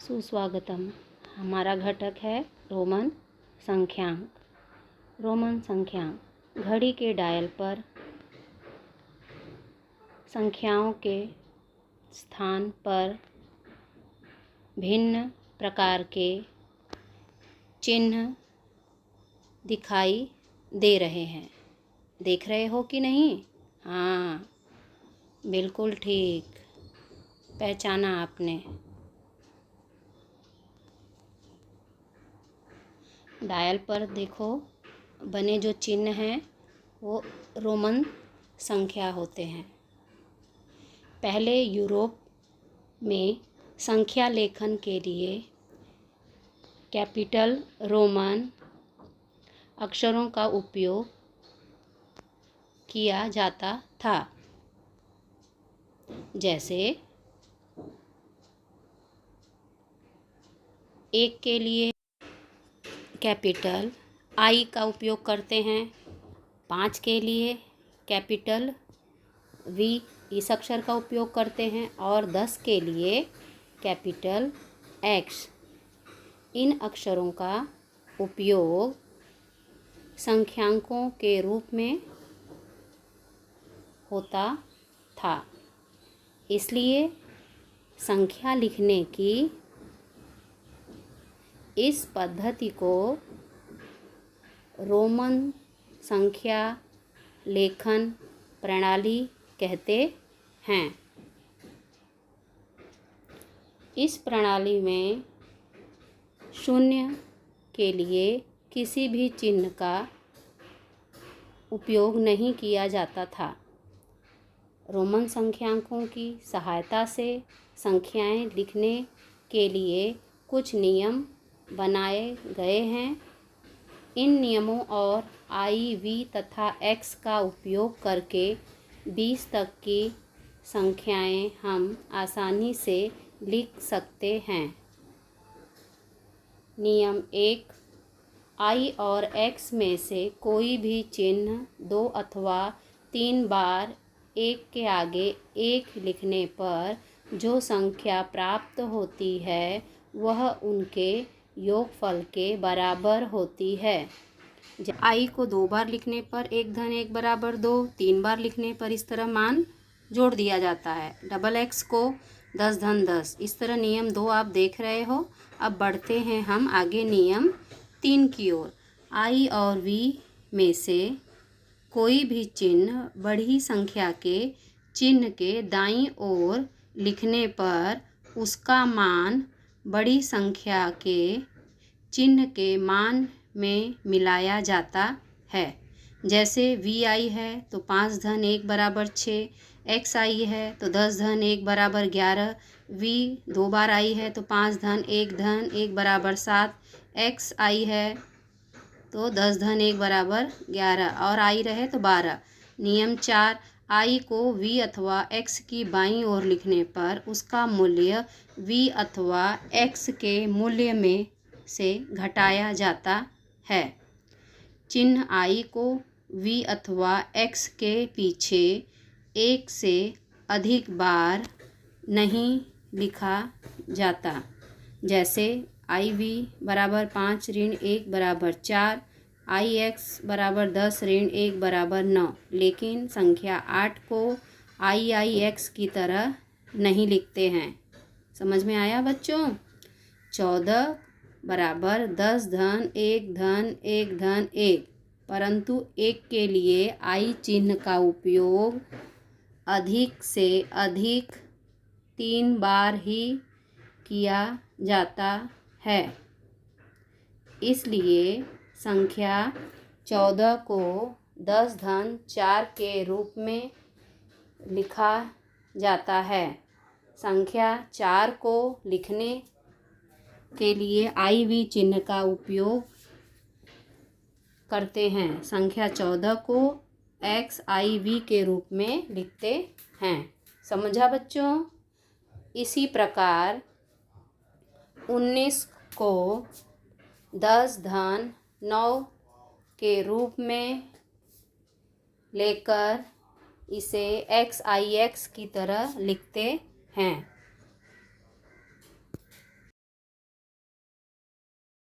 सुस्वागतम। हमारा घटक है रोमन संख्यांक। रोमन संख्यांक घड़ी के डायल पर संख्याओं के स्थान पर भिन्न प्रकार के चिन्ह दिखाई दे रहे हैं। देख रहे हो कि नहीं? हाँ, बिल्कुल ठीक, पहचाना आपने। डायल पर देखो बने जो चिन्ह हैं वो रोमन संख्या होते हैं। पहले यूरोप में संख्या लेखन के लिए कैपिटल रोमन अक्षरों का उपयोग किया जाता था। जैसे एक के लिए कैपिटल आई का उपयोग करते हैं, 5 के लिए कैपिटल वी इस अक्षर का उपयोग करते हैं और 10 के लिए कैपिटल एक्स। इन अक्षरों का उपयोग संख्यांकों के रूप में होता था। इसलिए संख्या लिखने की इस पद्धति को रोमन संख्या लेखन प्रणाली कहते हैं। इस प्रणाली में शून्य के लिए किसी भी चिन्ह का उपयोग नहीं किया जाता था। रोमन संख्यांकों की सहायता से संख्याएं लिखने के लिए कुछ नियम बनाए गए हैं। इन नियमों और आई, वी तथा एक्स का उपयोग करके 20 तक की संख्याएं हम आसानी से लिख सकते हैं। नियम 1, आई और एक्स में से कोई भी चिन्ह 2 अथवा 3 बार एक के आगे एक लिखने पर जो संख्या प्राप्त होती है वह उनके योगफल के बराबर होती है। आई को 2 बार लिखने पर 1 धन 1 बराबर 2, 3 बार लिखने पर इस तरह मान जोड़ दिया जाता है। डबल एक्स को 10 धन 10, इस तरह नियम 2 आप देख रहे हो। अब बढ़ते हैं हम आगे नियम 3 की ओर। आई और वी में से कोई भी चिन्ह बड़ी संख्या के चिन्ह के दाईं ओर लिखने पर उसका मान बड़ी संख्या के चिन्ह के मान में मिलाया जाता है। जैसे वी आई है तो 5 धन 1 बराबर 6, एक्स आई है तो 10 धन 1 बराबर 11, वी 2 बार आई है तो 5 धन 1 बराबर 7, एक्स आई है तो 10 धन 1 बराबर 11 और आई रहे तो 12। नियम 4, आई को वी अथवा एक्स की बाईं ओर लिखने पर उसका मूल्य वी अथवा एक्स के मूल्य में से घटाया जाता है। चिन्ह आई को वी अथवा एक्स के पीछे एक से अधिक बार नहीं लिखा जाता। जैसे आई वी बराबर 5 ऋण 1 बराबर 4, आई एक्स बराबर 10 ऋण 1 बराबर 9। लेकिन संख्या 8 को आई एक्स की तरह नहीं लिखते हैं। समझ में आया बच्चों? 14 बराबर 10 धन 1 धन 1 धन 1, परंतु 1 के लिए आई चिन्ह का उपयोग अधिक से अधिक 3 बार ही किया जाता है। इसलिए संख्या 14 को 10 धन 4 के रूप में लिखा जाता है। संख्या 4 को लिखने के लिए आई वी चिन्ह का उपयोग करते हैं। संख्या 14 को एक्स आई वी के रूप में लिखते हैं। समझा बच्चों? इसी प्रकार 19 को 10 धन 9 के रूप में लेकर इसे एक्स आई एक्स की तरह लिखते हैं।